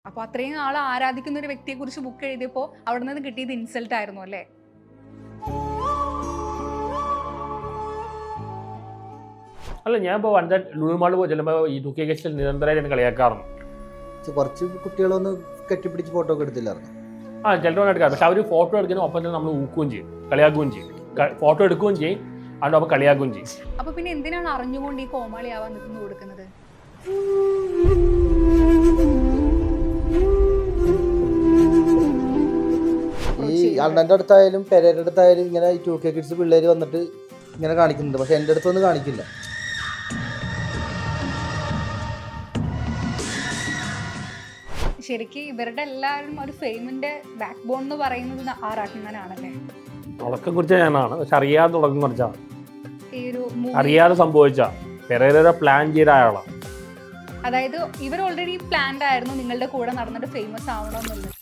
അപ്പോൾ അത്രയും ആൾ ആരാധിക്കുന്ന ഒരു വ്യക്തിയെക്കുറിച്ച് ബുക്ക് എഴുതിയപ്പോൾ അവിടെ നിന്ന് കിട്ടിയത് ഇൻസൾട്ട് ആയിരുന്നു അല്ലേ? അല്ല, ഞാൻ ഇപ്പോൾ വനിത ലുലു മാളിൽ പോയി ചെല്ലുമ്പോൾ ഈ 2K ഗസ്റ്റിൽ നിരന്തരമായിട്ട് എന്നെ കളിയാക്കാറുണ്ട്. കുറച്ച് കുട്ടികളൊന്ന് കെട്ടിപ്പിടിച്ച് ഫോട്ടോ ഒക്കെ എടുത്തില്ലായിരുന്നു. ചിലപ്പോൾ എടുക്കാം. പക്ഷെ അവർ ഫോട്ടോ എടുക്കുന്നതിന് ഒപ്പം തന്നെ നമ്മൾ ഊക്കുകയും ചെയ്യും, കളിയാക്കുകയും ചെയ്യും. ഫോട്ടോ എടുക്കുകയും ചെയ്യും, അതിൻ്റെ ഒപ്പം കളിയാക്കുകയും ചെയ്യും. അപ്പോൾ പിന്നെ എന്തിനാണ് അറിഞ്ഞുകൊണ്ട് ഈ കോമാളിയാവാൻ നിൽക്കുന്നു കൊടുക്കുന്നത്? ഈ അണ്ണൻ്റെ അടുത്തായാലും പെരയുടെ അടുത്തായാലും ഇങ്ങനെ 2K കിഡ്സ് പിള്ളേർ വന്നിട്ട് ഇങ്ങനെ കാണിക്കുന്നുണ്ട്. പക്ഷെ എൻ്റെ അടുത്തൊന്നും കാണിക്കില്ല. ശരിക്കും ഇവരുടെ എല്ലാവരും ഒരു ഫെയിമിന്റെ ബാക്ക് ബോൺ എന്ന് പറയുന്നത് ആറാട്ടണ്ണനാണല്ലേ? തുടക്കം കുറിച്ച് ഞാനാണ്, പക്ഷെ അറിയാതെ തുടക്കം കുറിച്ചാണ്. ഈ ഒരു അറിയാതെ സംഭവിച്ച പെരേര പ്ലാൻ ചെയ്ത ആളാണ്. അതായത് ഇവർ ഓൾറെഡി പ്ലാൻഡ് ആയിരുന്നു നിങ്ങളുടെ കൂടെ നടന്നിട്ട് ഫേമസ് ആവണമെന്നുള്ളത്.